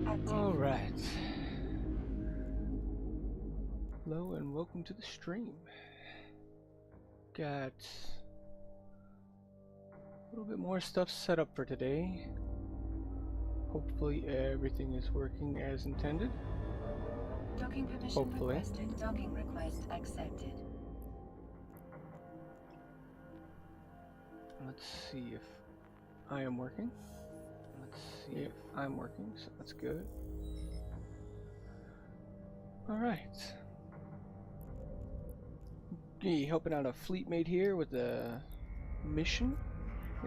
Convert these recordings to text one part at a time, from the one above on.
active. All right. Hello and welcome to the stream. Got a little bit more stuff set up for today. Hopefully everything is working as intended. Docking permission Hopefully. requested. Docking request accepted. Let's see if I am working. Let's see if I'm working, so that's good. Alright. Okay, helping out a fleet mate here with a mission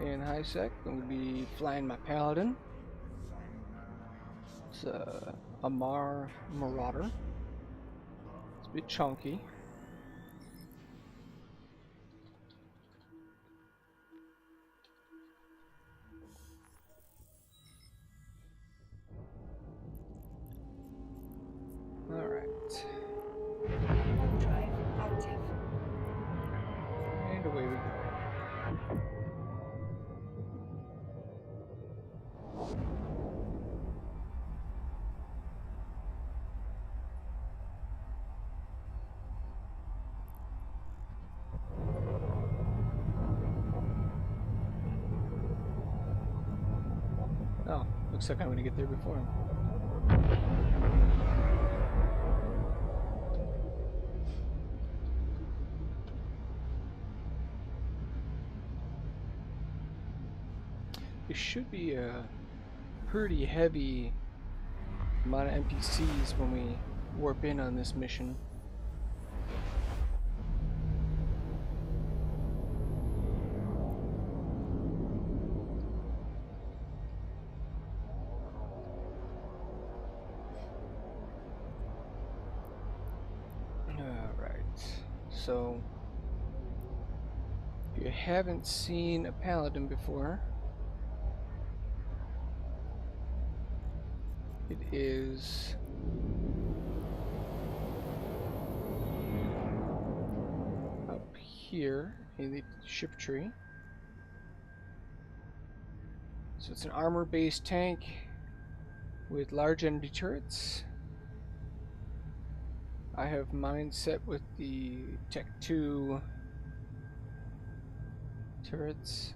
in high sec. I'm going to be flying my Paladin. It's a Marauder. It's a bit chunky. Alright. Warp drive active. And away we go. Oh, looks like I'm going to get there before him. It should be a pretty heavy amount of NPCs when we warp in on this mission. So, if you haven't seen a Paladin before, it is up here in the ship tree. So it's an armor-based tank with large energy turrets. I have mine set with the Tech 2 turrets.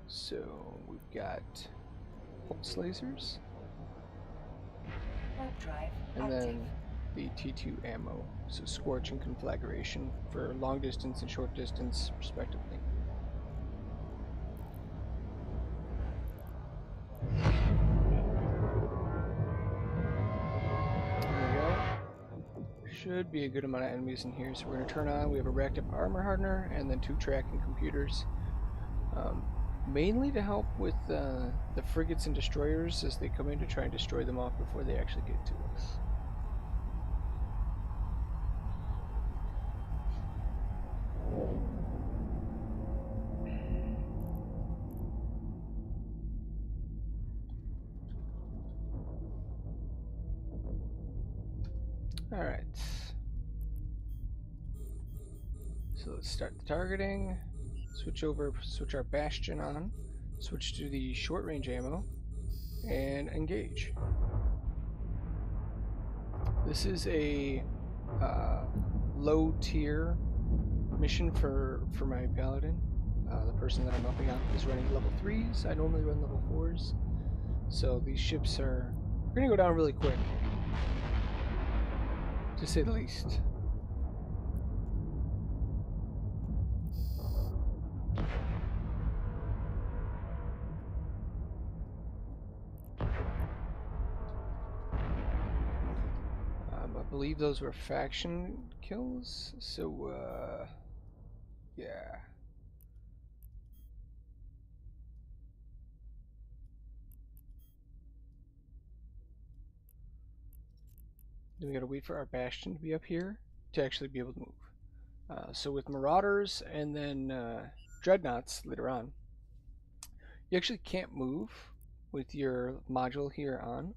So we've got pulse lasers. Warp drive And active. then the T2 ammo. So scorch and conflagration for long distance and short distance respectively. Should be a good amount of enemies in here, so we're going to turn on. We have a reactive armor hardener and then 2 tracking computers, mainly to help with the frigates and destroyers as they come in to try and destroy them off before they actually get to us. Alright. So let's start the targeting. Switch our Bastion on. Switch to the short range ammo. And engage. This is a low tier mission for my Paladin. The person that I'm helping out is running level 3s. I normally run level 4s. So these ships are going to go down really quick, to say the least. I believe those were faction kills, so yeah. Then we gotta wait for our Bastion to be up here to actually be able to move. So with Marauders and then Dreadnoughts later on, you actually can't move with your module here on.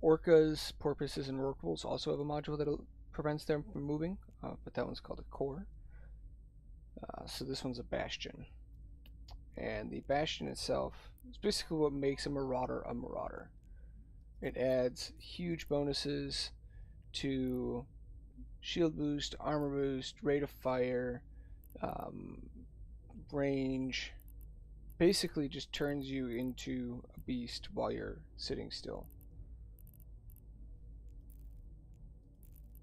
Orcas, Porpoises, and Rorquals also have a module that prevents them from moving, but that one's called a core. So this one's a Bastion. And the Bastion itself is basically what makes a Marauder a Marauder. It adds huge bonuses to shield boost, armor boost, rate of fire, um, range. Basically, just turns you into a beast while you're sitting still.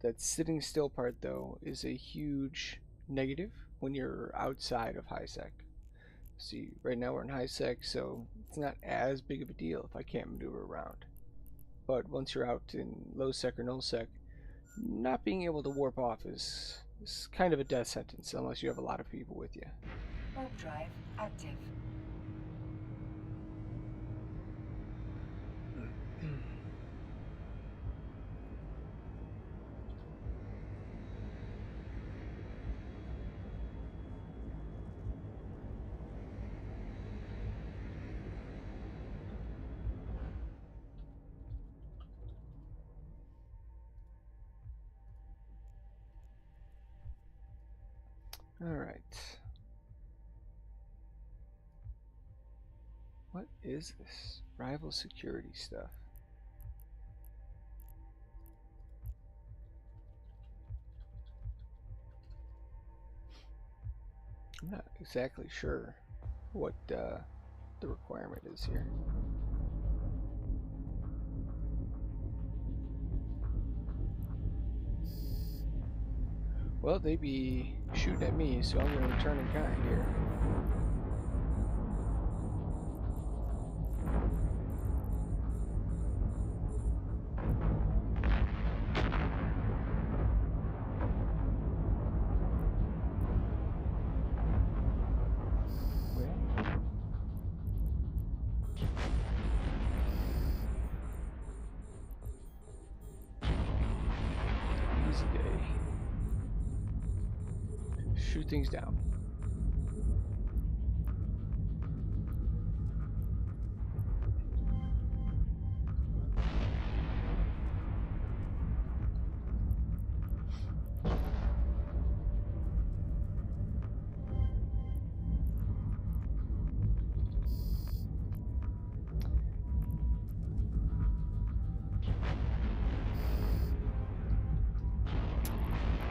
That sitting still part, though, is a huge negative when you're outside of high sec. See, right now we're in high sec, so it's not as big of a deal if I can't maneuver around. But once you're out in low sec or null sec, not being able to warp off is kind of a death sentence unless you have a lot of people with you. Warp drive active. Alright. What is this? Rival security stuff. I'm not exactly sure what the requirement is here. Well, they be shooting at me, so I'm going to return in kind here. Easy day. Shoot things down.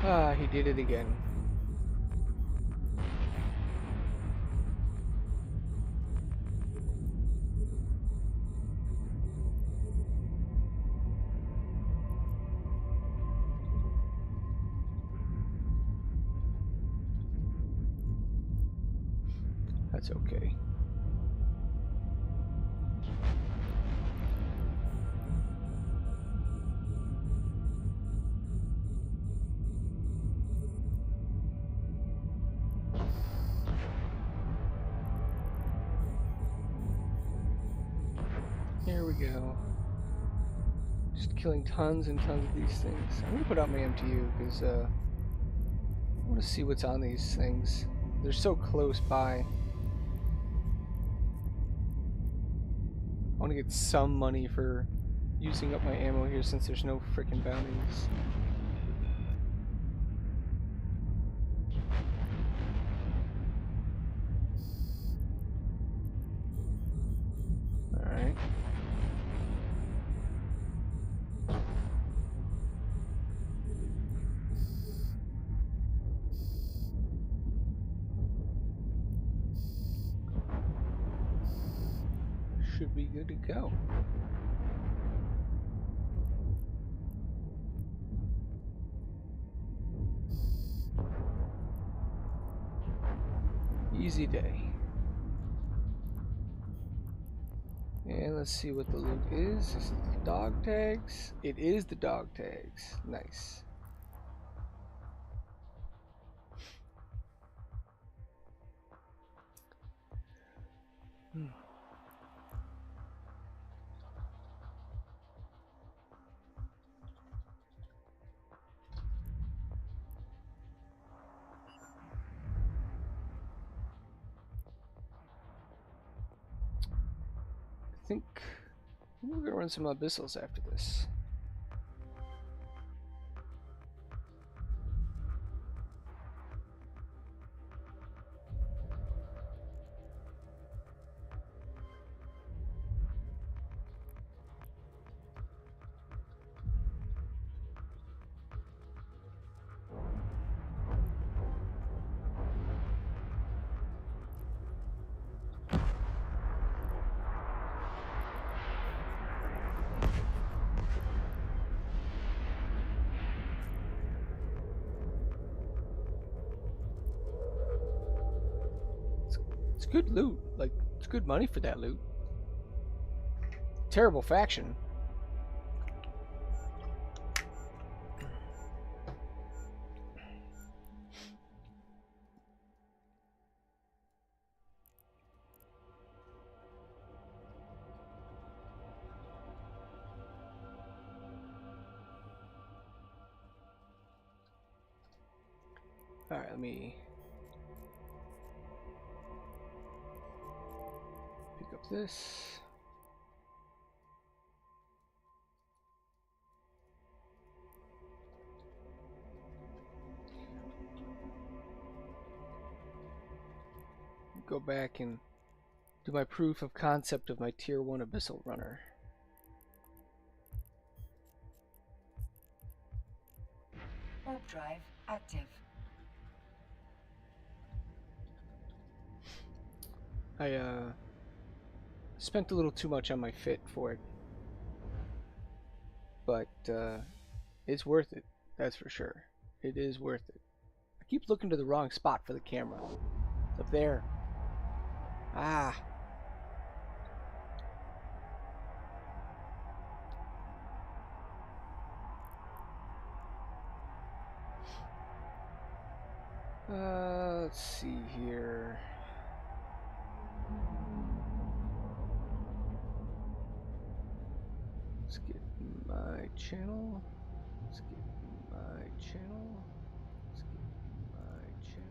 Ah, he did it again. That's okay. Here we go. Just killing tons and tons of these things. I'm gonna put out my MTU because I want to see what's on these things. They're so close by. I want to get some money for using up my ammo here since there's no frickin' bounties. Alright. Should be good to go. Easy day. And let's see what the loot is. Is it the dog tags? It is the dog tags. Nice. I think we're gonna run some Abyssals after this. It's good loot. Like, it's good money for that loot. Terrible faction. Alright, let me pick up this. Go back and do my proof of concept of my tier 1 Abyssal runner. Warp drive active. I spent a little too much on my fit for it, but it's worth it, that's for sure. It is worth it. I keep looking to the wrong spot for the camera. It's up there. Ah. Let's see here. Let's get my channel. Let's get my channel. Let's get my channel.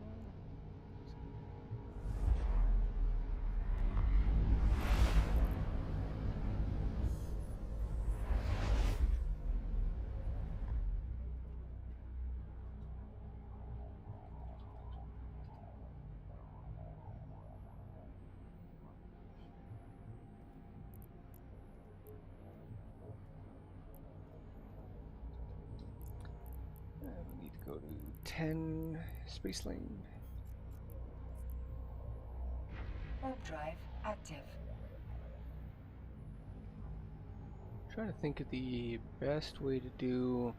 We need to go to 10 space lane. Warp drive active. Trying to think of the best way to do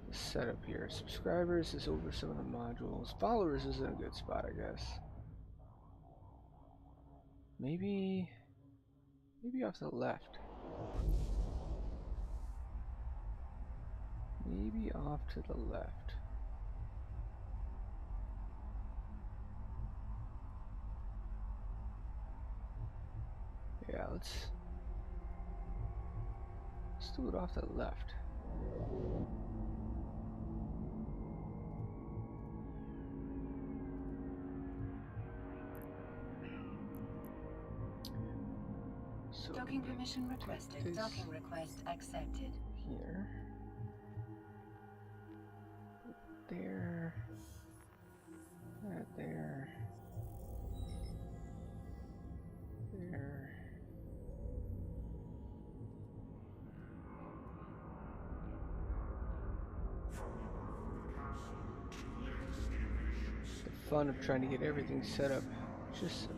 the setup here. Subscribers is over some of the modules. Followers is in a good spot, I guess. Maybe off to the left. Maybe off to the left. Yeah, let's do it off to the left. So Docking permission requested. Docking request accepted. Here. There. That there. There. The fun of trying to get everything set up just so.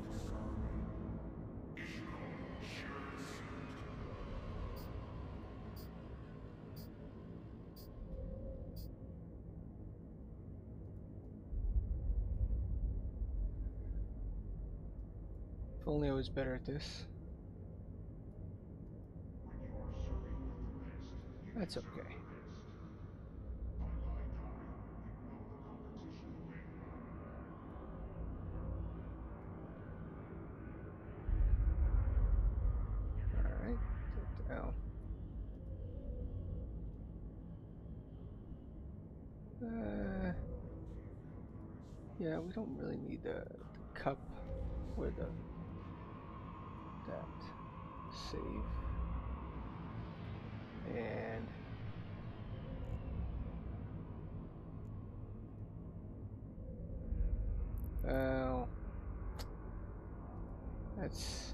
If only I was better at this. That's okay. Alright, down. Yeah, we don't really need the cup or that save. And oh, that's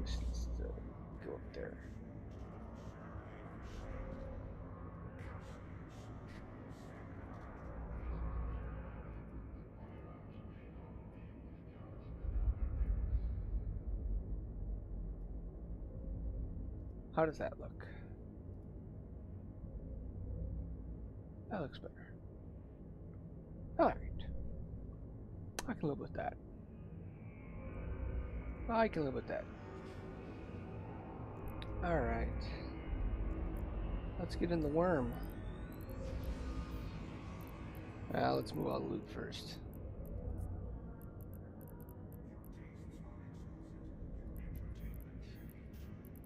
this needs to go up there. How does that look? That looks better. Alright. I can live with that. I can live with that. Alright. Let's get in the worm. Let's move all the loot first.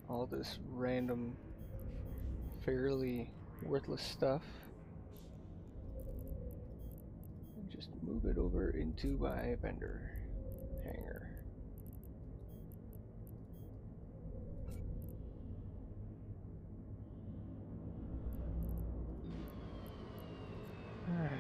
All this random, fairly worthless stuff. And just move it over into my vendor hangar. Alright.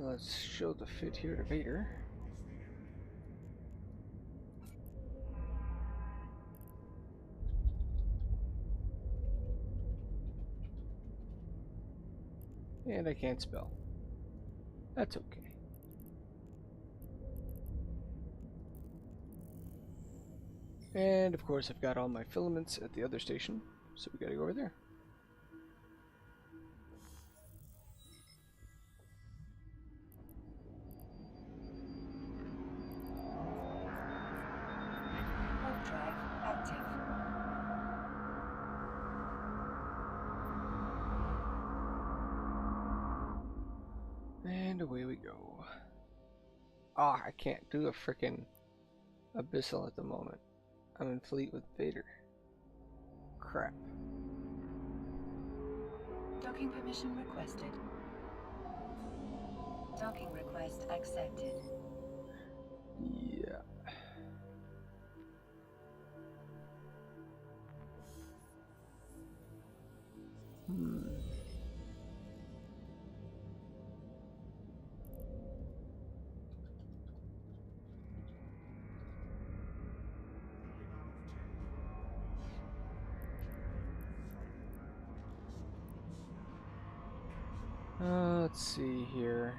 Let's show the fit here to Vader. And I can't spell. That's okay. And of course I've got all my filaments at the other station, so we gotta go over there. And away we go. Ah, I can't do a frickin' Abyssal at the moment. I'm in fleet with Vader. Crap. Docking permission requested. Docking request accepted. Yeah. Let's see here.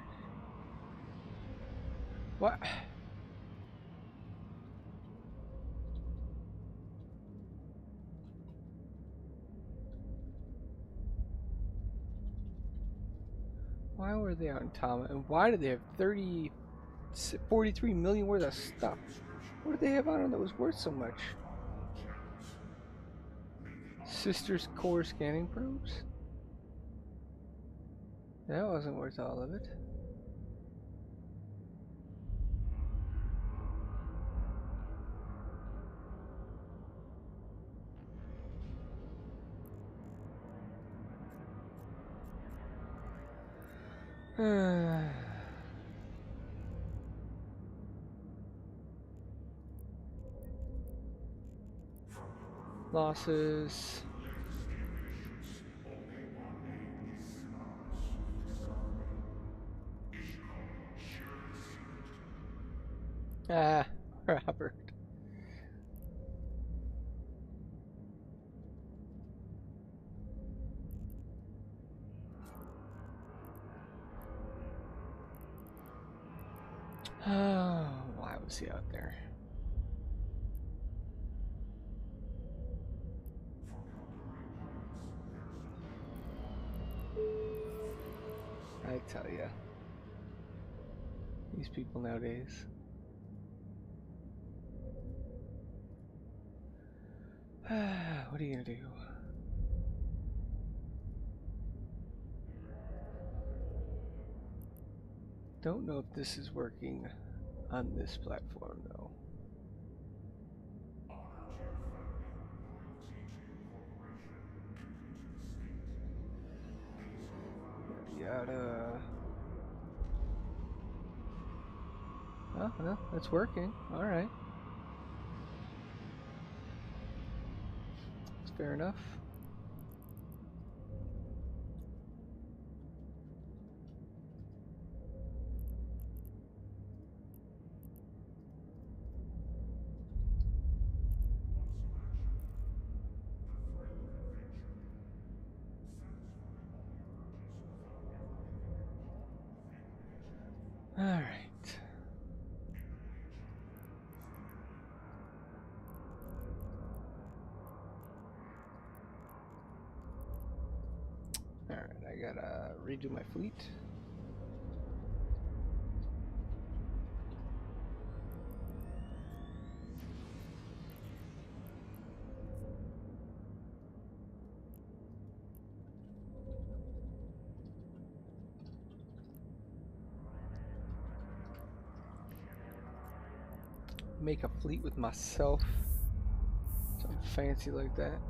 What? Why were they on Tama? And why did they have 43 million worth of stuff? What did they have on them that was worth so much? Sister's core scanning probes? That wasn't worth all of it. Losses. Ah, Robert. Why was he out there? I tell ya, these people nowadays. What are you gonna do? Don't know if this is working on this platform though. Yada. Oh, no, it's working. All right. That's fair enough. gotta redo my fleet. Make a fleet with myself. Something fancy like that.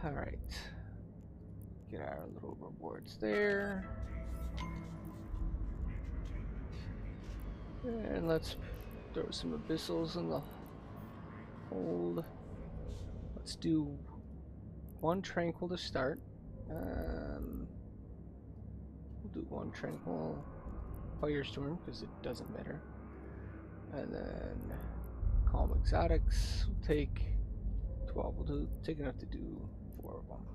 All right. Get our little rewards there. And let's throw some abyssals in the hold. Let's do one tranquil to start. We'll do one tranquil firestorm because it doesn't matter. And then calm exotics. We'll take 12. We'll take enough to do 4 of them.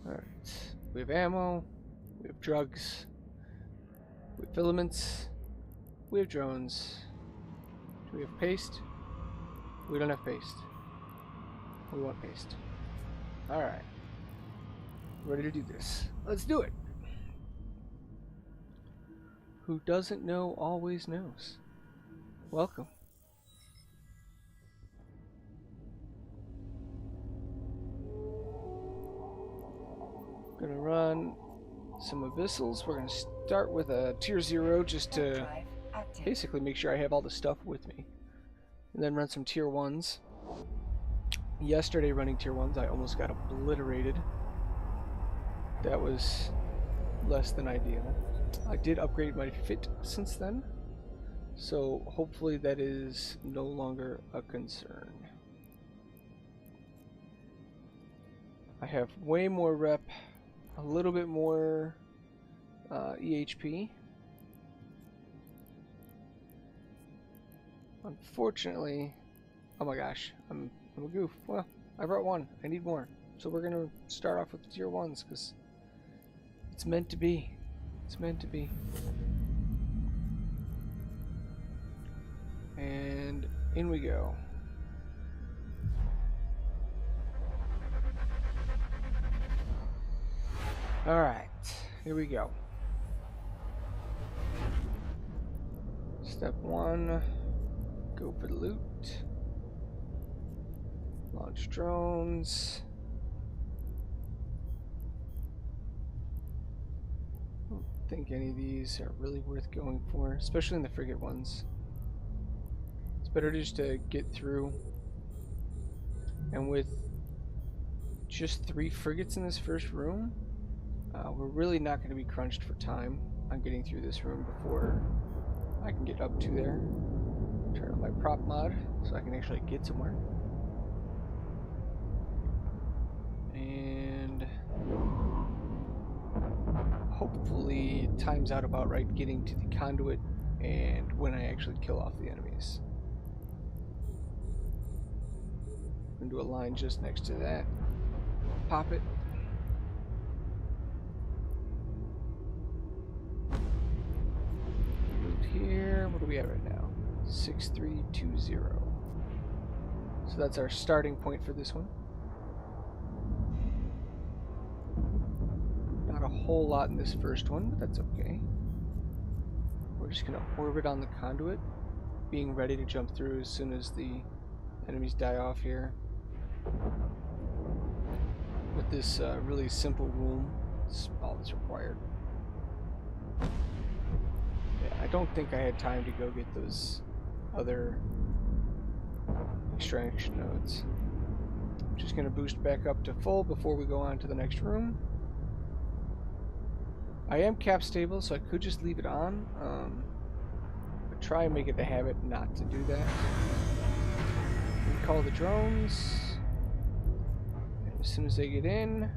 Alright. We have ammo. We have drugs. We have filaments. We have drones. Do we have paste? We don't have paste. We want paste. Alright. Ready to do this. Let's do it. Who doesn't know always knows. Welcome. Gonna run some abyssals. We're gonna start with a tier 0 just to basically make sure I have all the stuff with me. And then run some tier 1s. Yesterday running tier 1s I almost got obliterated. That was less than ideal. I did upgrade my fit since then, so hopefully that is no longer a concern. I have way more rep, a little bit more EHP. Unfortunately, oh my gosh, I'm a goof. Well, I brought 1. I need more. So we're gonna start off with tier 1s because it's meant to be. It's meant to be. And in we go. Alright, here we go. Step 1, go for the loot. Launch drones. I don't think any of these are really worth going for, especially in the frigate ones. It's better just to get through. And with just 3 frigates in this first room, we're really not going to be crunched for time on getting through this room before I can get up to there. Turn on my prop mod so I can actually get somewhere. And hopefully it times out about right getting to the conduit and when I actually kill off the enemies. I'm going to do a line just next to that. Pop it. Here, what do we have right now? 6320. So that's our starting point for this one. Not a whole lot in this first one, but that's okay. We're just gonna orbit on the conduit, being ready to jump through as soon as the enemies die off here. With this really simple room, it's all that's required. I don't think I had time to go get those other extraction nodes. I'm just going to boost back up to full before we go on to the next room. I am cap stable, so I could just leave it on, but try and make it a habit not to do that. Recall the drones, and as soon as they get in,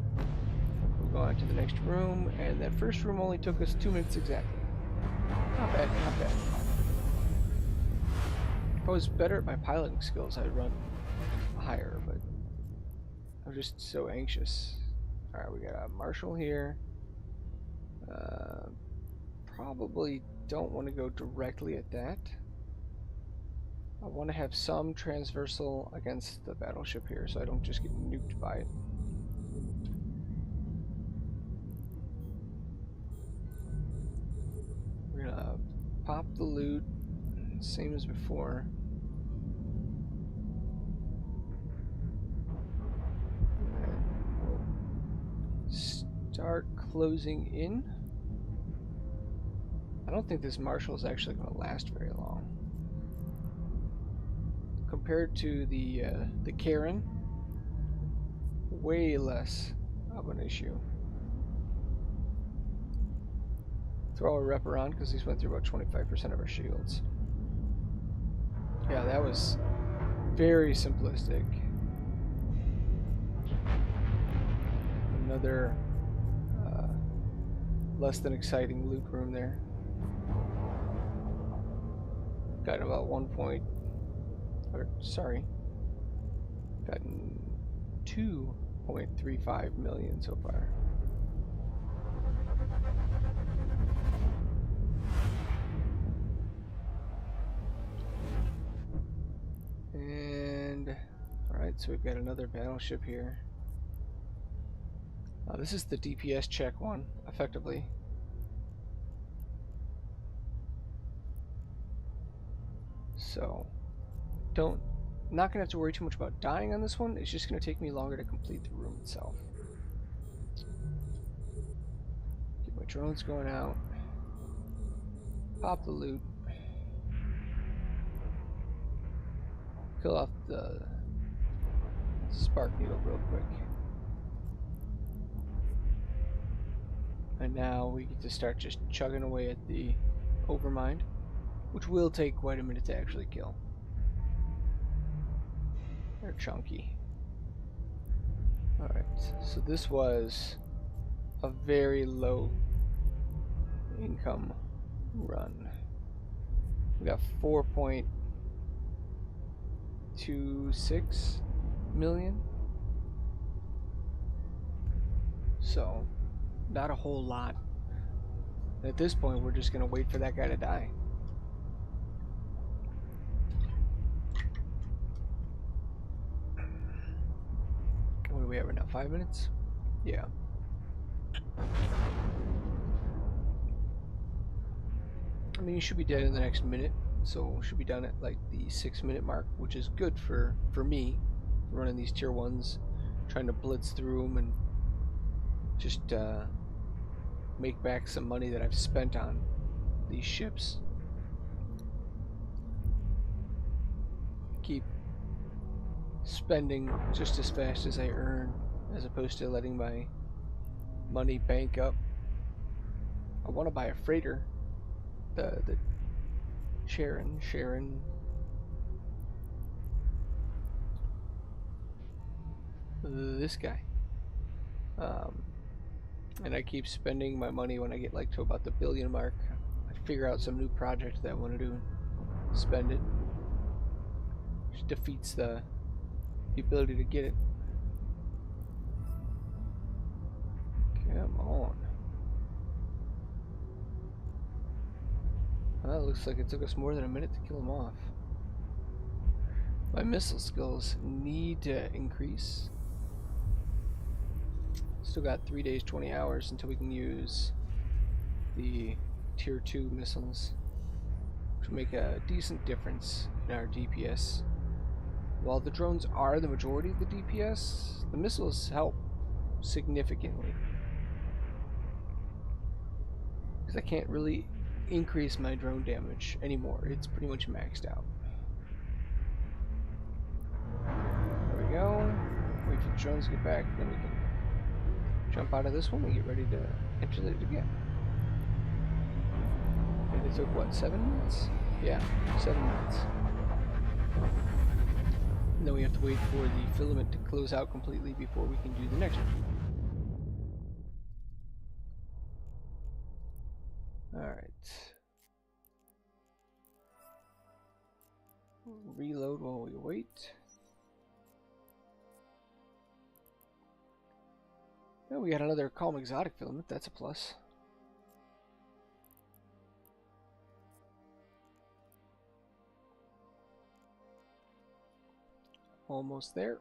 we'll go on to the next room, and that first room only took us 2 minutes exactly. Not bad, not bad. If I was better at my piloting skills, I'd run higher, but I'm just so anxious. Alright, we got a Marshal here. Probably don't want to go directly at that. I want to have some transversal against the battleship here so I don't just get nuked by it. We're gonna pop the loot, same as before. And we'll start closing in. I don't think this Marshal is actually going to last very long. Compared to the Karen, way less of an issue. Throw a rep around because these went through about 25% of our shields. Yeah, that was very simplistic. Another less than exciting loot room there. Got about 2.35 million so far. And alright, so we've got another battleship here. This is the DPS check one, effectively. So, not gonna have to worry too much about dying on this one. It's just gonna take me longer to complete the room itself. Get my drones going out. Pop the loot. Kill off the spark needle real quick. And now we get to start just chugging away at the Overmind, which will take quite a minute to actually kill. They're chunky. Alright, so this was a very low income run. We got 4.26 million. So, not a whole lot. At this point, we're just gonna wait for that guy to die. What do we have right now? 5 minutes? Yeah. I mean, you should be dead in the next minute, so should be done at like the 6-minute mark, which is good for me, running these tier 1s, trying to blitz through them and just make back some money that I've spent on these ships. Keep spending just as fast as I earn, as opposed to letting my money bank up. I want to buy a freighter, the Sharon, this guy. And I keep spending my money when I get like to about the billion mark. I figure out some new project that I want to do, spend it. Which defeats the ability to get it. Come on. Well, that looks like it took us more than a minute to kill him off. My missile skills need to increase. Still got 3 days, 20 hours until we can use the tier 2 missiles, which will make a decent difference in our DPS. While the drones are the majority of the DPS, the missiles help significantly. Because I can't really increase my drone damage anymore. It's pretty much maxed out. There we go. Wait for the drones to get back, then we can jump out of this one and get ready to enter it again. And it took what, 7 minutes? Yeah, 7 minutes. And then we have to wait for the filament to close out completely before we can do the next one. Alright. Reload while we wait. Oh, we got another calm exotic filament. That's a plus. Almost there.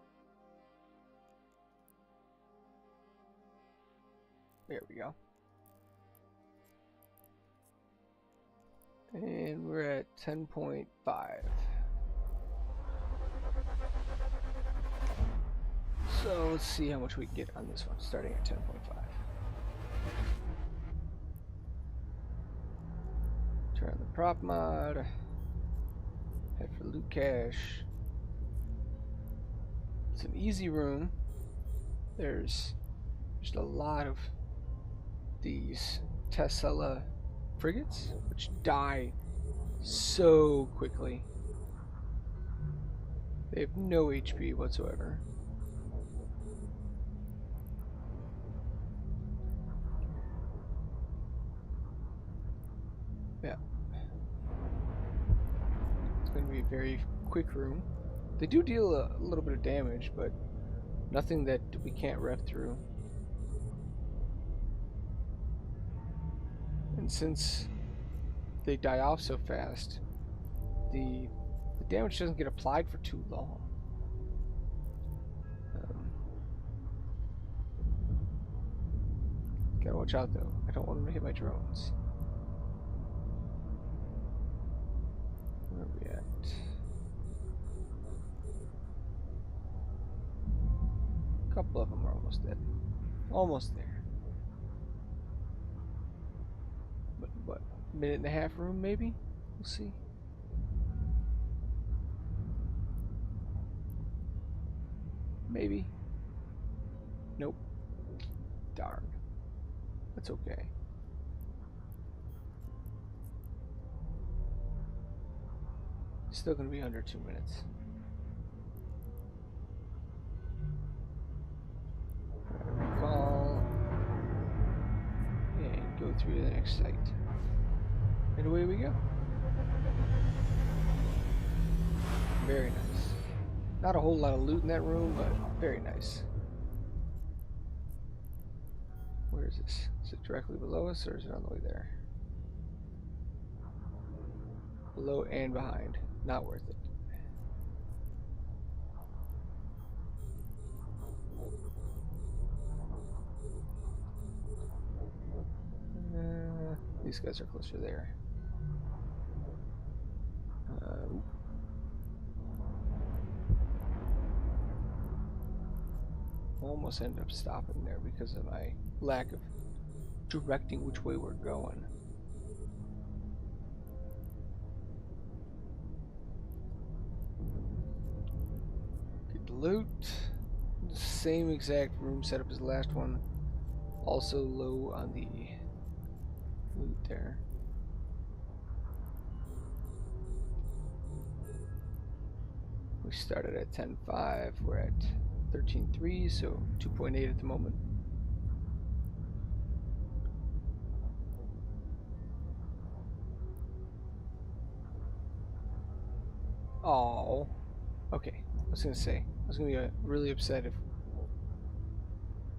There we go. And we're at 10.5. So let's see how much we get on this one, starting at 10.5. Turn on the prop mod. Head for loot cache. It's an easy room. There's just a lot of these Tessella frigates, which die so quickly. They have no HP whatsoever. Yeah. It's going to be a very quick room. They do deal a little bit of damage, but nothing that we can't rev through. And since they die off so fast, the damage doesn't get applied for too long. Gotta watch out though. I don't want them to hit my drones. Where are we at? A couple of them are almost dead. Almost there. But what? Minute and a half room maybe? We'll see. Maybe. Nope. Darn. That's okay. Still gonna be under 2 minutes. Recall. And go through to the next site. And away we go. Very nice. Not a whole lot of loot in that room, but very nice. Where is this? Is it directly below us, or is it on the way there? Below and behind. Not worth it. These guys are closer there. Almost ended up stopping there because of my lack of directing which way we're going. Get the loot. Same exact room setup as the last one. Also low on the loot there. We started at 10.5. We're at 13.3, so 2.8 at the moment. Oh, okay. I was gonna be really upset if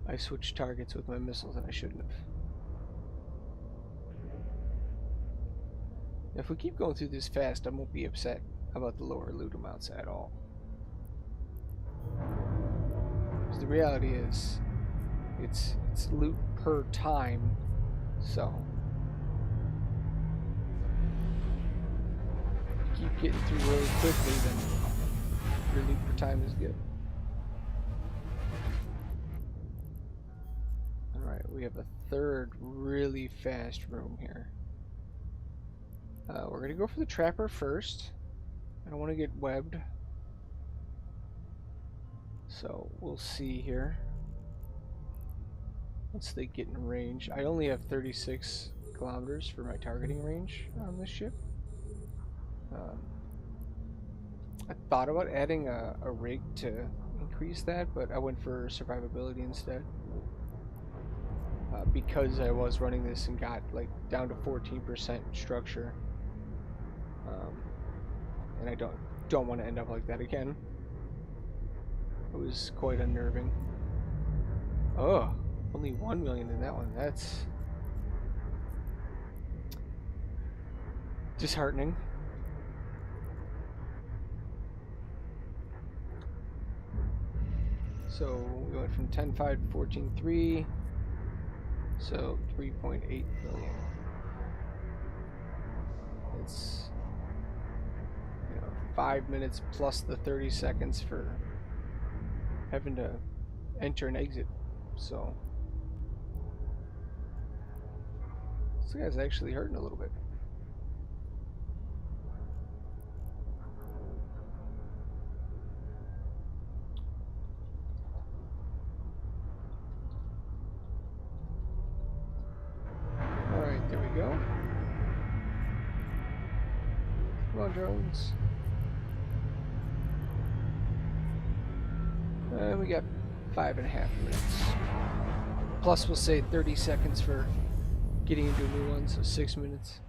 I switched targets with my missiles, and I shouldn't have. If we keep going through this fast, I won't be upset about the lower loot amounts at all. Because the reality is, it's loot per time, so if you keep getting through really quickly, then your loot per time is good. Alright, we have a third really fast room here. We're going to go for the trapper first. I don't want to get webbed. So we'll see here. Once they get in range. I only have 36 kilometers for my targeting range on this ship. I thought about adding a rig to increase that, but I went for survivability instead. Because I was running this and got like down to 14% structure. And I don't want to end up like that again. It was quite unnerving. Oh, Only 1 million in that one. That's disheartening. So we went from 10.5 to 14.3, so 3.8 million. It's 5 minutes plus the 30 seconds for having to enter and exit. So this guy's actually hurting a little bit. Alright, there we go. Come on, drones. And we got 5.5 minutes. Plus we'll say 30 seconds for getting into a new one, so 6 minutes.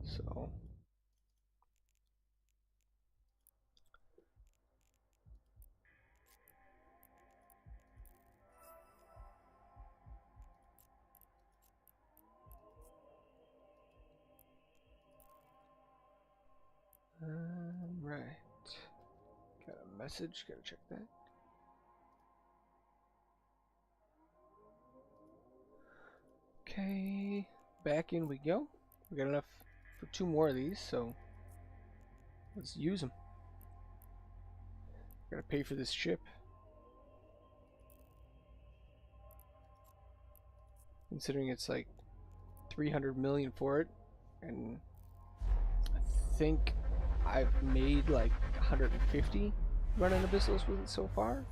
So right. Got a message, gotta check that. Okay, back in we go. We got enough for 2 more of these, so let's use them. Gotta pay for this ship. Considering it's like 300 million for it, and I think I've made like 150 running Abyssals with it so far.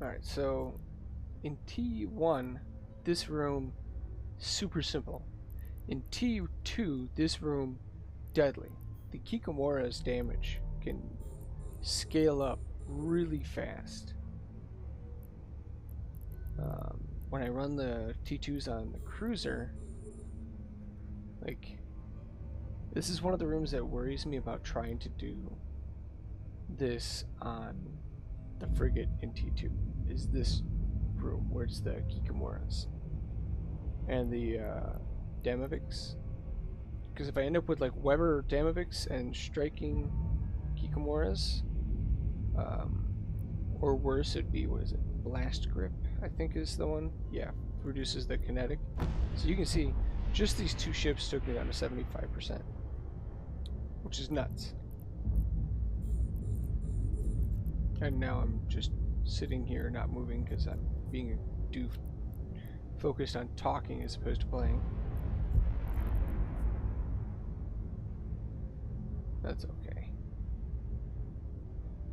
Alright, so in T1, this room, super simple. In T2, this room, deadly. The Kikomora's damage can scale up really fast. When I run the T2s on the cruiser, like, this is one of the rooms that worries me about trying to do this on the frigate in T2, is this room where it's the Kikomoras and the Damoviks. Because if I end up with like Weber Damoviks and striking Kikomoras, or worse, it'd be, what is it, Blast Grip, I think is the one. Yeah, reduces the kinetic. So you can see, just these 2 ships took me down to 75%, which is nuts. And now I'm just sitting here not moving because I'm being a doof, focused on talking as opposed to playing. That's okay.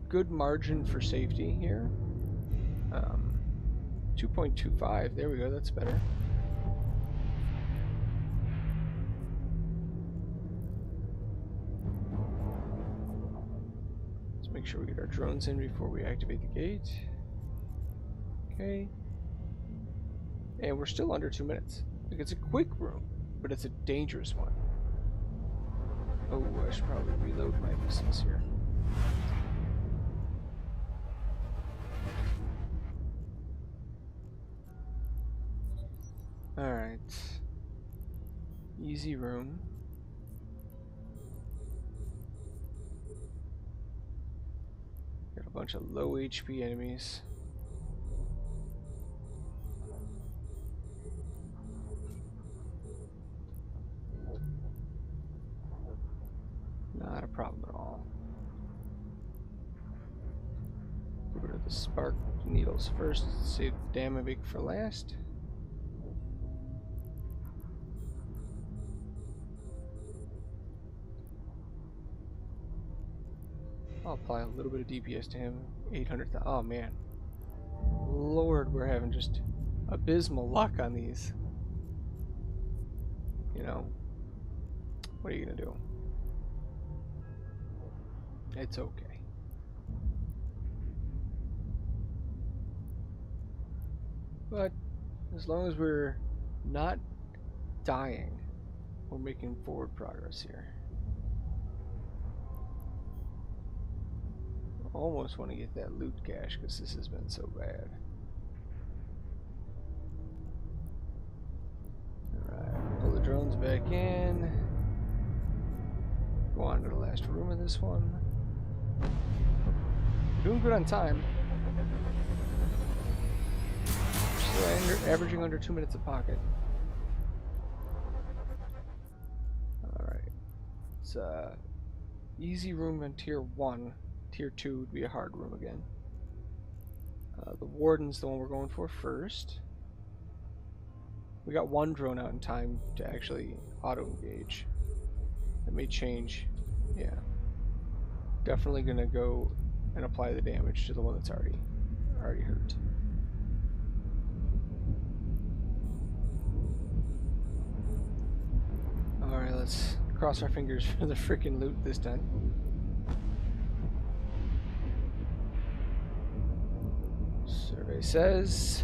Good margin for safety here. 2.25, there we go, that's better. Let's make sure we get our drones in before we activate the gate. Okay. And we're still under 2 minutes. Like, it's a quick room, but it's a dangerous one. Oh, I should probably reload my missiles here. Alright. Easy room. Got a bunch of low HP enemies. Not a problem at all. Get rid of the spark needles first, save Damavik for last. I'll apply a little bit of DPS to him. 800,000. Oh man. Lord, we're having just abysmal luck on these. You know, what are you gonna do? It's okay. But as long as we're not dying, we're making forward progress here. Almost want to get that loot cache because this has been so bad. Alright, pull the drones back in. Go on to the last room of this one. We're doing good on time. Still averaging under 2 minutes a pocket. Alright. It's easy room in tier 1. Tier 2 would be a hard room again. The warden's the one we're going for first. We got one drone out in time to actually auto-engage. That may change. Yeah. Definitely gonna go and apply the damage to the one that's already hurt. Alright, let's cross our fingers for the freaking loot this time. Survey says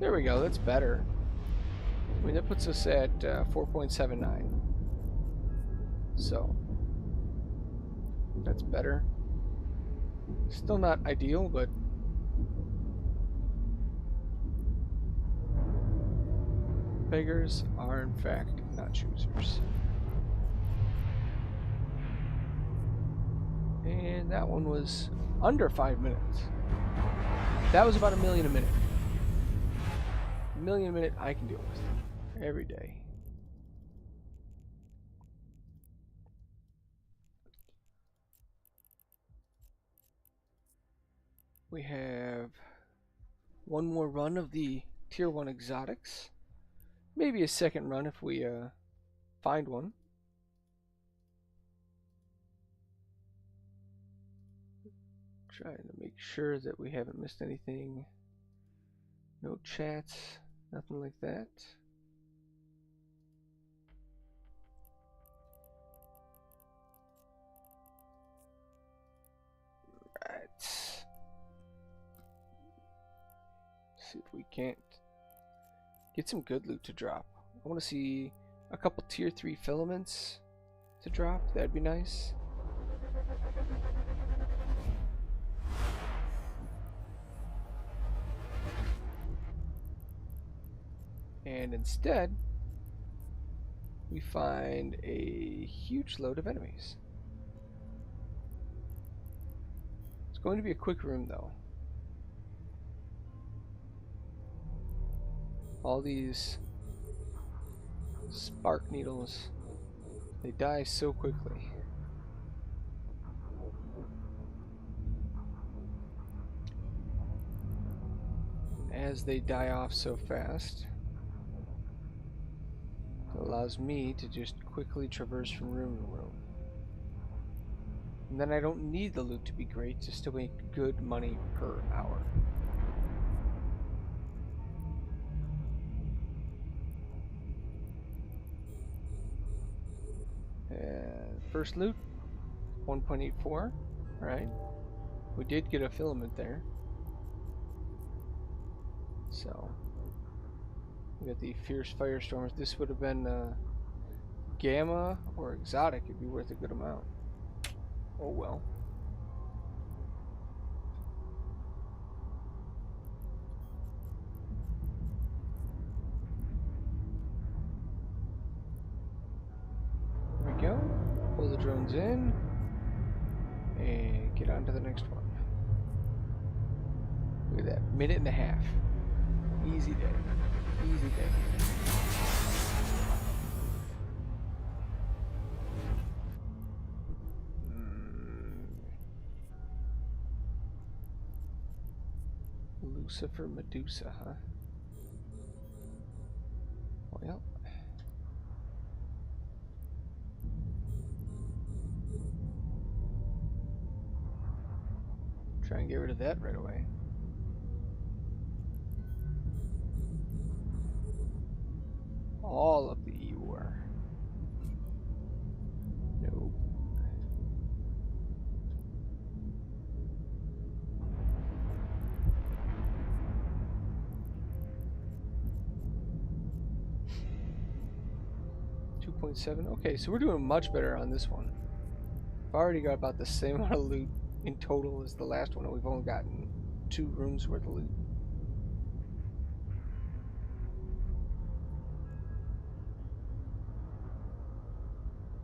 there we go, that's better. I mean, that puts us at 4.79. So that's better. Still not ideal, but beggars are in fact not choosers. And that one was under 5 minutes. That was about 1 million a minute. 1 million a minute I can deal with every day. We have one more run of the tier 1 exotics. Maybe a second run if we find one. Trying to make sure that we haven't missed anything. No chats, nothing like that. Right. See if we can't get some good loot to drop. I want to see a couple tier 3 filaments to drop. That'd be nice. And instead, we find a huge load of enemies. It's going to be a quick room though. All these spark needles, they die so quickly. As they die off so fast, it allows me to just quickly traverse from room to room. And then I don't need the loot to be great just to make good money per hour. First loot, 1.84. Alright. We did get a filament there. So we got the fierce firestorms. This would have been gamma or exotic. It'd be worth a good amount. Oh well. There we go. Pull the drones in and get on to the next one. Look at that, minute and a half. Easy day. Easy day. Lucifer Medusa, huh? Well. Try and get rid of that right away. All of the EUR. No. 2.7. Okay, so we're doing much better on this one. I've already got about the same amount of loot in total as the last one, and we've only gotten 2 rooms worth of loot.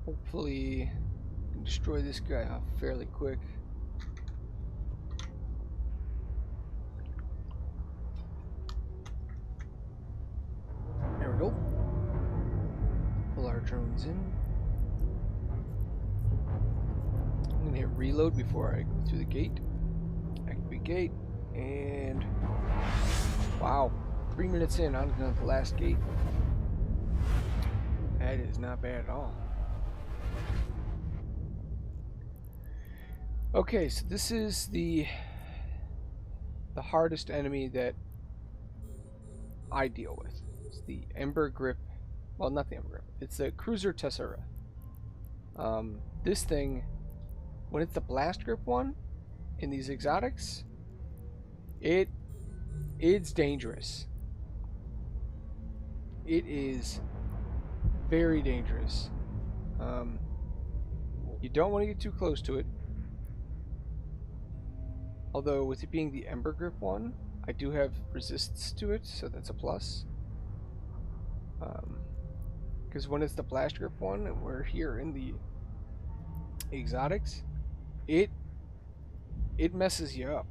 Hopefully, we can destroy this guy off fairly quick. There we go. Pull our drones in. I'm gonna hit reload before I go through the gate. Activate gate, and wow, 3 minutes in, I'm going to the last gate. That is not bad at all. Okay, so this is the hardest enemy that I deal with. It's the Ember Grip. Well, not the Ember Grip. It's the Cruiser Tessera. This thing, when it's the Blast Grip one in these exotics, it's dangerous. It is very dangerous. You don't want to get too close to it. Although with it being the Ember Grip one, I do have resistance to it, so that's a plus. Because when it's the Blast Grip one, and we're here in the exotics, it messes you up.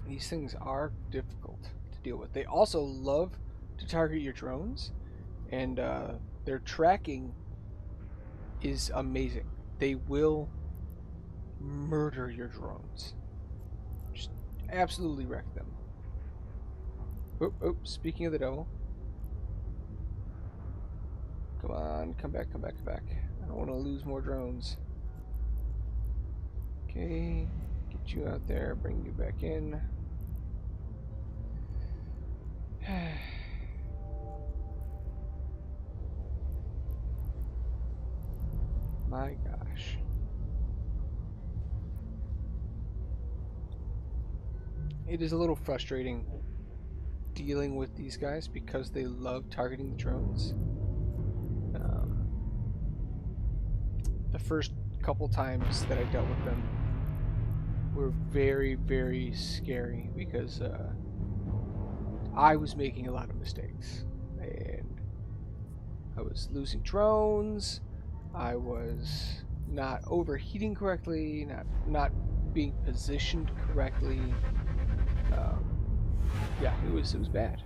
These things are difficult to deal with. They also love to target your drones, and their tracking is amazing. They will murder your drones. Just absolutely wreck them. Oh, speaking of the devil. Come on, come back, come back, come back. I don't want to lose more drones. Okay, get you out there, bring you back in. My gosh. It is a little frustrating dealing with these guys because they love targeting the drones. The first couple times that I dealt with them were very, very scary because I was making a lot of mistakes, and I was losing drones. I was not overheating correctly, not being positioned correctly. Yeah, it was bad.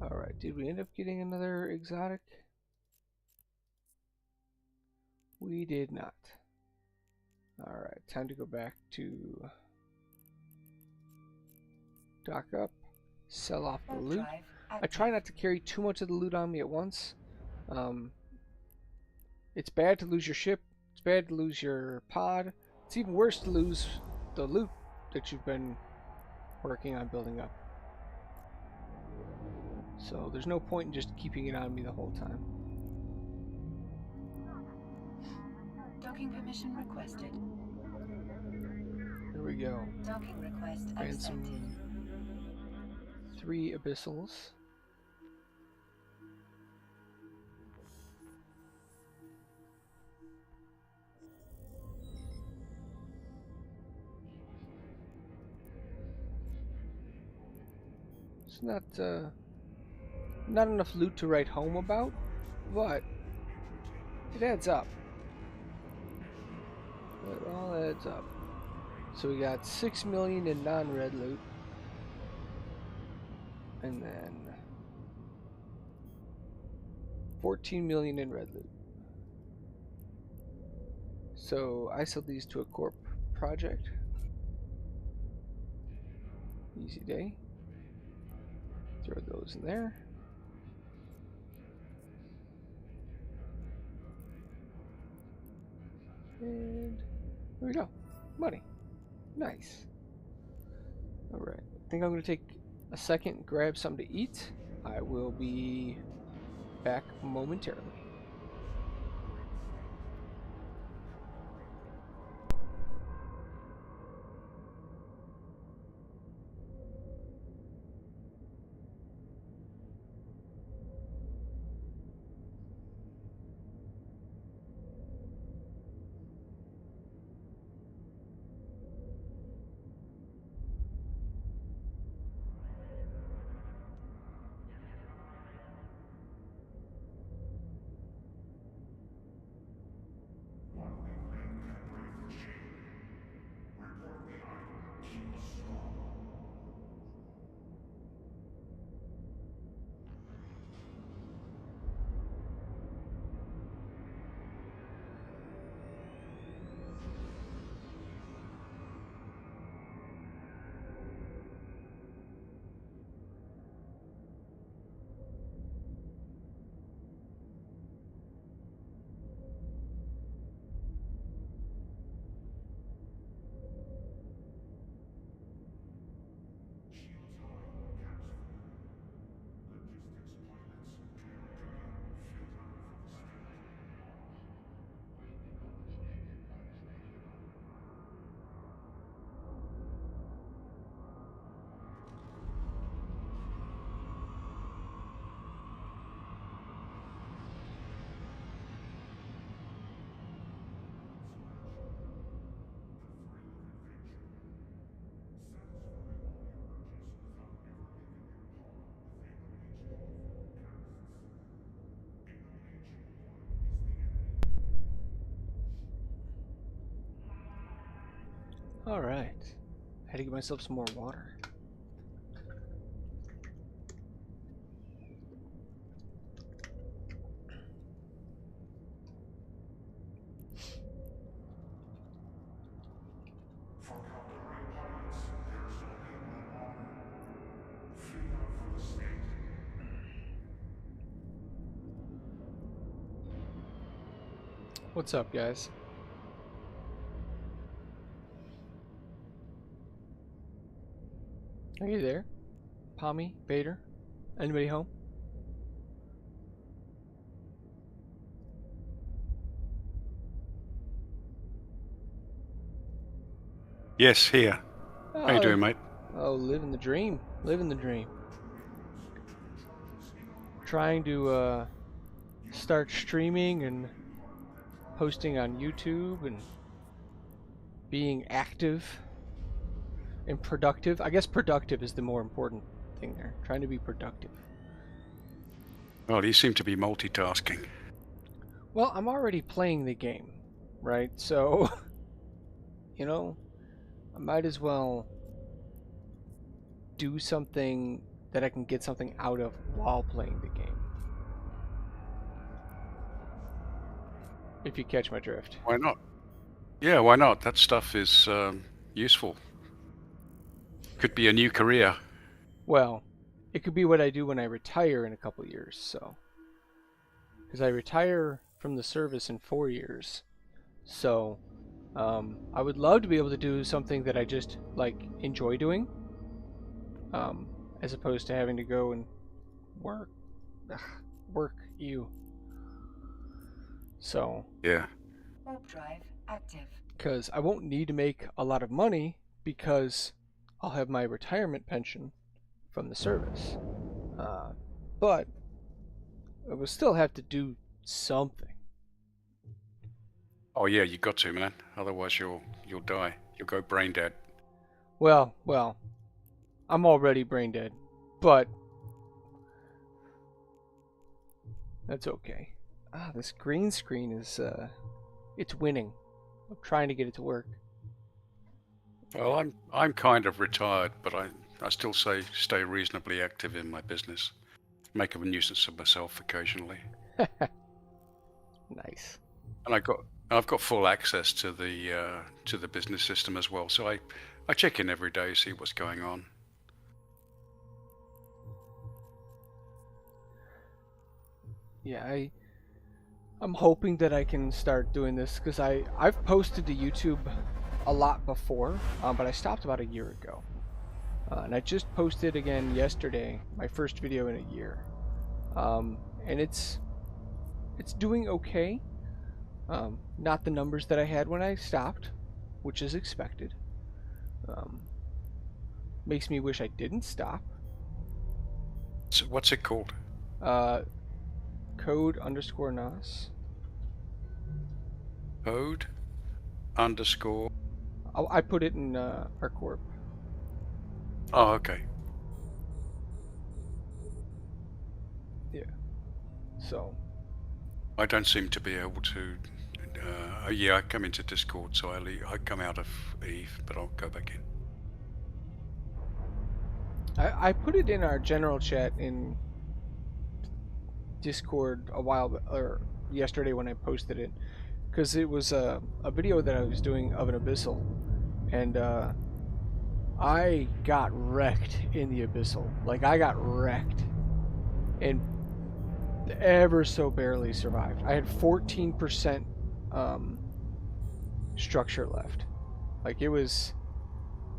All right, did we end up getting another exotic? We did not. All right, time to go back to dock up, sell off the loot. I try not to carry too much of the loot on me at once. It's bad to lose your ship. It's bad to lose your pod. It's even worse to lose the loot that you've been working on building up. So there's no point in just keeping it on me the whole time. Docking permission requested. There we go. Docking request And some accepted. 3 abyssals. It's not enough loot to write home about, but it adds up. It all adds up. So we got 6 million in non-red loot, and then 14 million in red loot. So I sold these to a corp project. Easy day. Throw those in there. And there we go. Money. Nice. Alright. I think I'm going to take a second and grab something to eat. I will be back momentarily. Alright. Had to get myself some more water. What's up, guys? Are you there? Pommy? Bader? Anybody home? Yes, here. How you doing, mate? Oh, living the dream. Living the dream. Trying to start streaming and posting on YouTube and being active and productive. I guess productive is the more important thing there. Trying to be productive. Well, you seem to be multitasking. Well, I'm already playing the game, right? So, you know, I might as well do something that I can get something out of while playing the game. If you catch my drift. Why not? Yeah, why not? That stuff is useful. Could be a new career. Well, it could be what I do when I retire in a couple years, so. Because I retire from the service in 4 years. So, I would love to be able to do something that I just, like, enjoy doing. As opposed to having to go and work. Ugh, work you. So. Yeah. Warp drive active. Because I won't need to make a lot of money because I'll have my retirement pension from the service. But I will still have to do something. Oh yeah, you got to, man. Otherwise you'll die. You'll go brain dead. Well, I'm already brain dead, but that's okay. This green screen is it's winning. I'm trying to get it to work. Well, I'm kind of retired, but I still stay reasonably active in my business. Make a nuisance of myself occasionally. Nice. And I've got full access to the business system as well, so I check in every day, see what's going on. Yeah, I'm hoping that I can start doing this because I've posted to YouTube a lot before, but I stopped about a year ago. And I just posted again yesterday, my first video in a year. And it's doing okay. Not the numbers that I had when I stopped, which is expected. Makes me wish I didn't stop. So what's it called? Code_NOS. Code_. I put it in our corp. Oh, okay. Yeah. So. I don't seem to be able to. Yeah, I come into Discord, so I come out of Eve, but I'll go back in. I put it in our general chat in Discord or yesterday when I posted it, because it was a video that I was doing of an Abyssal, and I got wrecked in the Abyssal. Like, I got wrecked and ever so barely survived. I had 14% structure left. Like, it was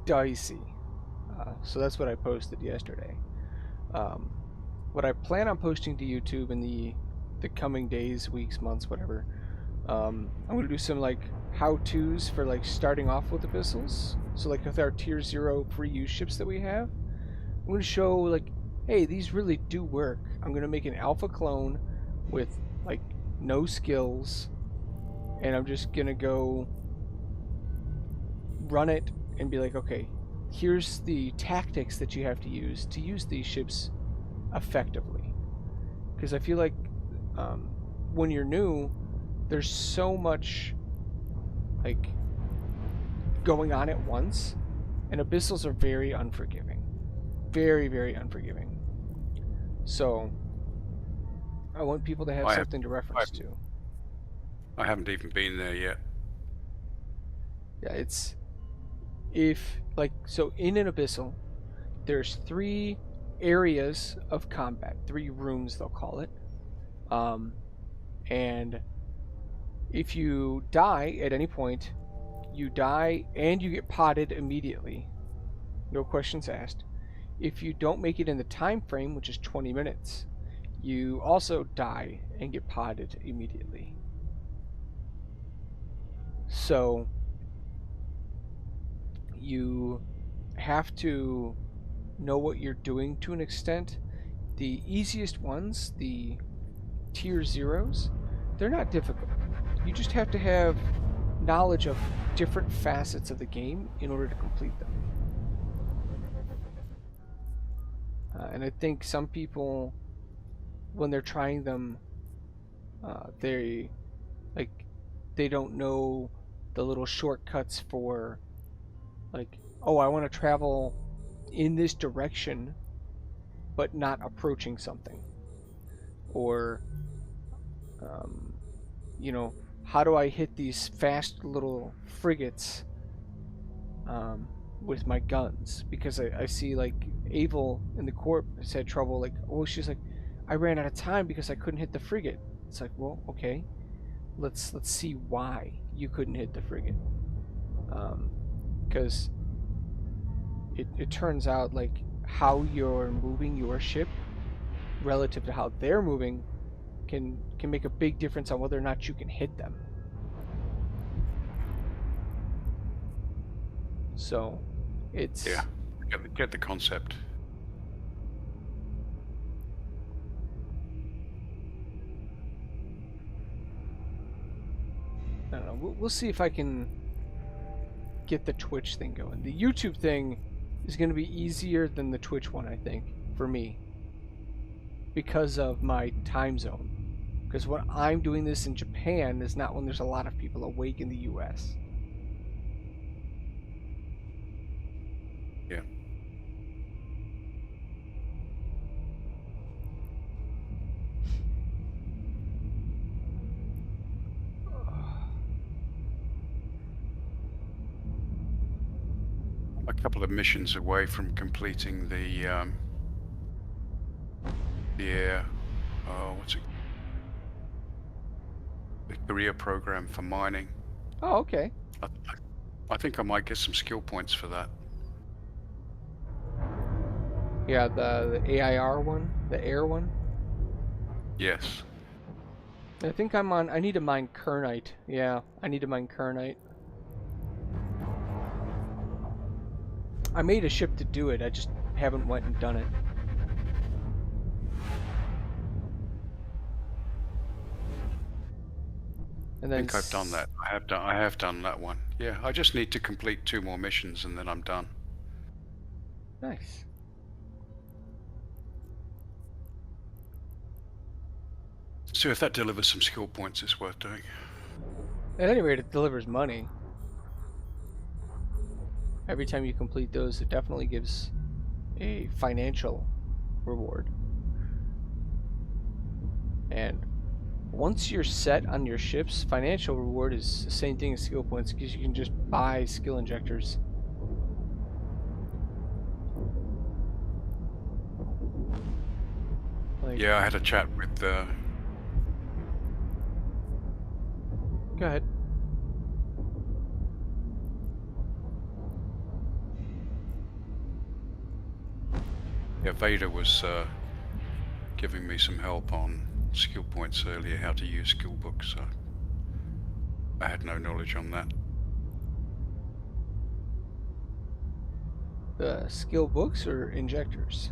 dicey. So that's what I posted yesterday. What I plan on posting to YouTube in the coming days, weeks, months, whatever, I'm going to do some like how-tos for like starting off with Abyssals. So like with our tier 0 free use ships that we have, I'm going to show like, hey, these really do work. I'm going to make an alpha clone with like no skills, and I'm just going to go run it and be like, okay, here's the tactics that you have to use these ships effectively. Because I feel like when you're new, there's so much like going on at once, and Abyssals are very unforgiving. Very, very unforgiving. So, I want people to have something to reference to. I haven't even been there yet. Yeah, it's... So in an Abyssal, there's 3 areas of combat. 3 rooms, they'll call it. And if you die at any point, you die and you get potted immediately. No questions asked. If you don't make it in the time frame, which is 20 minutes, you also die and get potted immediately. So you have to know what you're doing to an extent. The easiest ones, the tier 0s, they're not difficult. You just have to have knowledge of different facets of the game in order to complete them. And I think some people, when they're trying them, they don't know the little shortcuts for, like, oh, I want to travel in this direction but not approaching something, or how do I hit these fast little frigates with my guns? Because I see, like, Avel in the corp has had trouble, like, oh, she's like, I ran out of time because I couldn't hit the frigate. It's like, well, okay, let's see why you couldn't hit the frigate. Because it turns out, like, how you're moving your ship relative to how they're moving can make a big difference on whether or not you can hit them. So it's... Yeah, get the concept. I don't know. We'll see if I can get the Twitch thing going. The YouTube thing is going to be easier than the Twitch one, I think, for me, because of my time zone. Because when I'm doing this in Japan is not when there's a lot of people awake in the US. Yeah. A couple of missions away from completing the air, what's it? The career program for mining. Oh, okay. I think I might get some skill points for that. Yeah, the AIR one, the air one. Yes. I think I'm on. I need to mine Kernite. Yeah, I need to mine Kernite. I made a ship to do it. I just haven't went and done it. And then I think I've done that. I have done that one. Yeah, I just need to complete 2 more missions and then I'm done. Nice. So if that delivers some skill points, it's worth doing. At any rate, it delivers money. Every time you complete those, it definitely gives a financial reward. And once you're set on your ships, financial reward is the same thing as skill points, because you can just buy skill injectors. Like, Yeah, I had a chat with go ahead. Yeah, Vader was giving me some help on skill points earlier, how to use skill books. So I had no knowledge on that. The skill books or injectors?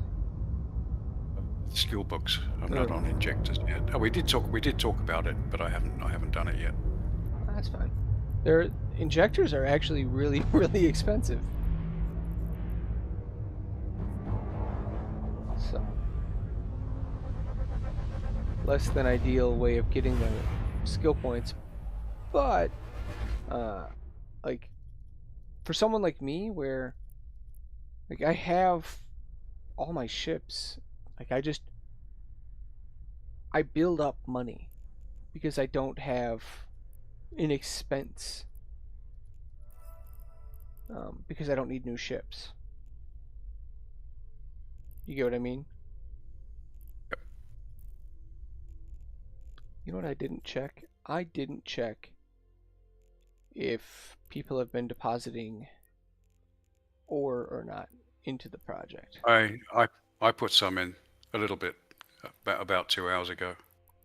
Skill books. I'm not on injectors yet. Oh, we did talk about it, but I haven't done it yet. That's fine. Their injectors are actually really, really expensive. So, less than ideal way of getting the skill points, but like for someone like me, where like I have all my ships, like I build up money because I don't have an expense, because I don't need new ships. You get what I mean? You know what I didn't check? I didn't check if people have been depositing ore or not into the project. I put some in a little bit about 2 hours ago.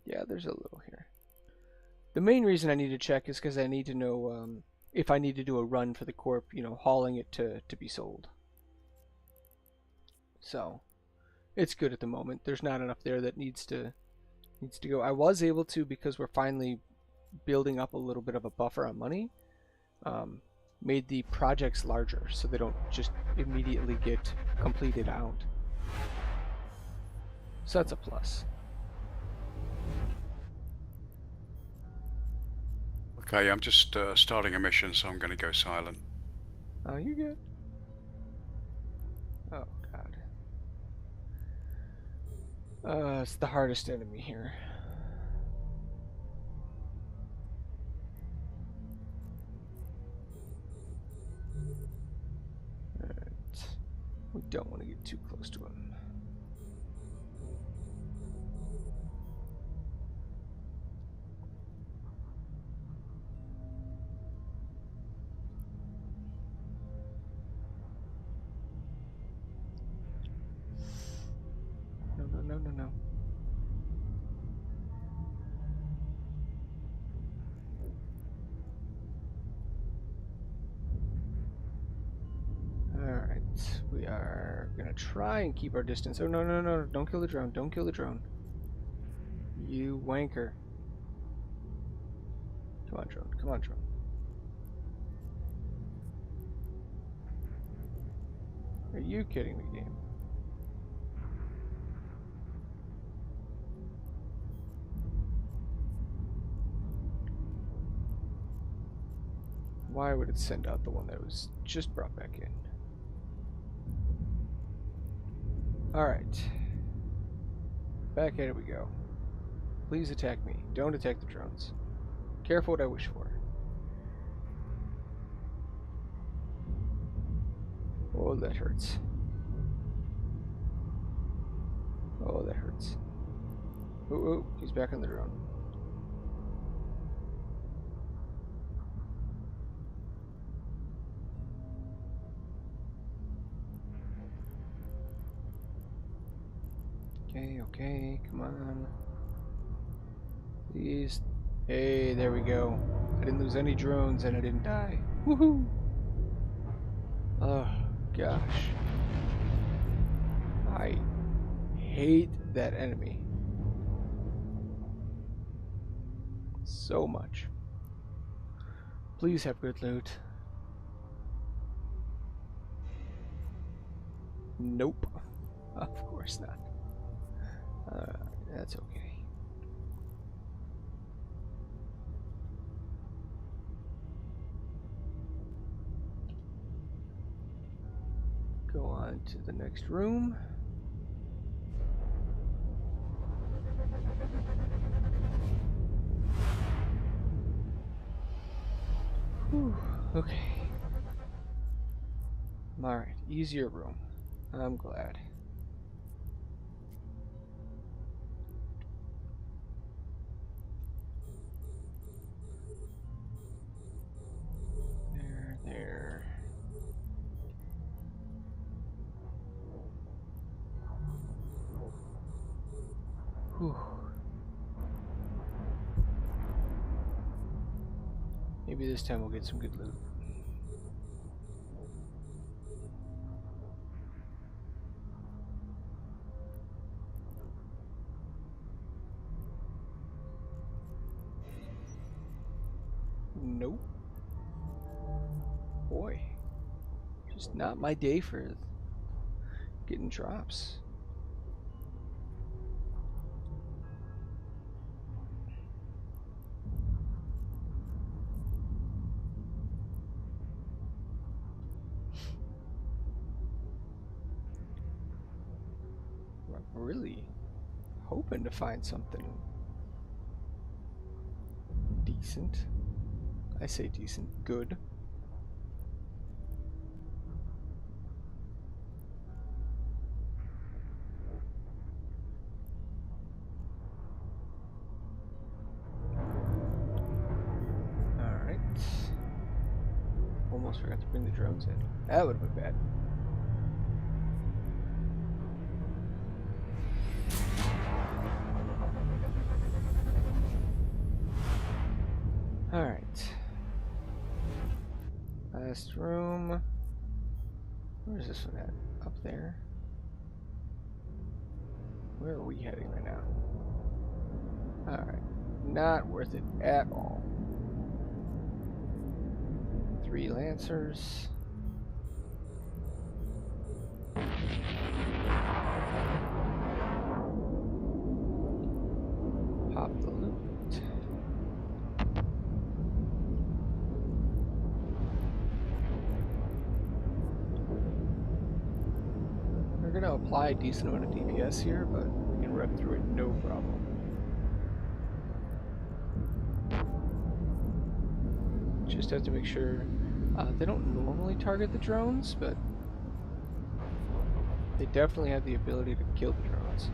Yeah, there's a little here. The main reason I need to check is because I need to know if I need to do a run for the corp, you know, hauling it to be sold. So it's good at the moment. There's not enough there that needs to go. I was able to, because we're finally building up a little bit of a buffer on money, made the projects larger so they don't just immediately get completed out. So that's a plus. Okay, I'm just starting a mission, so I'm going to go silent. Oh, you're good. Oh, God. It's the hardest enemy here. Alright. We don't want to get too close to him. No. Alright, we are gonna try and keep our distance. Oh, no, don't kill the drone, don't kill the drone. You wanker. Come on, drone. Are you kidding me, game? Why would it send out the one that was just brought back in? Alright. Back at it we go. Please attack me. Don't attack the drones. Careful what I wish for. Oh, that hurts. Oh, that hurts. Oh, he's back on the drone. Okay, come on. Please. Hey, there we go. I didn't lose any drones and I didn't die. Woohoo! Oh, gosh. I hate that enemy so much. Please have good loot. Nope. Of course not. That's okay. Go on to the next room. Whew, okay. Alright, easier room. I'm glad. There. Whew. Maybe this time we'll get some good loot. Nope. Boy. Just not my day for getting drops. really hoping to find something decent. I say decent, good. Alright. Almost forgot to bring the drones in. That would have been bad. Alright. Last room. Where's this one at? Up there. Where are we heading right now? Alright. Not worth it at all. 3 Lancers. Pop the loot. We're going to apply a decent amount of DPS here, but we can rep through it no problem. Just have to make sure they don't normally target the drones, but they definitely have the ability to kill the drones.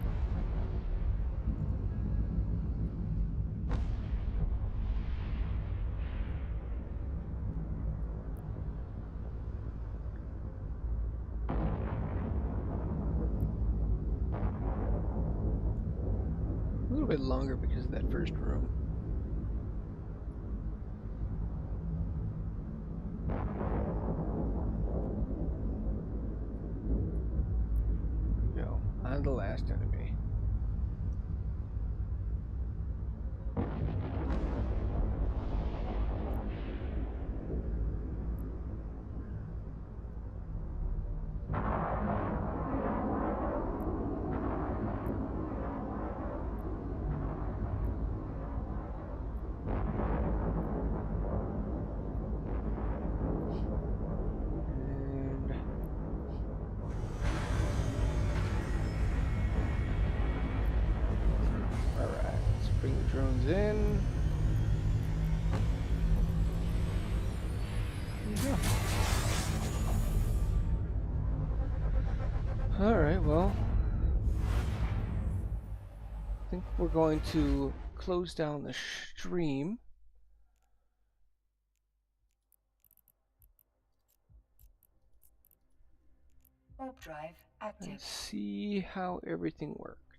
A little bit longer because of that first room. Go on the last enemy. Bring the drones in. There you go. Alright, well, I think we're going to close down the stream. Warp drive active. And see how everything works.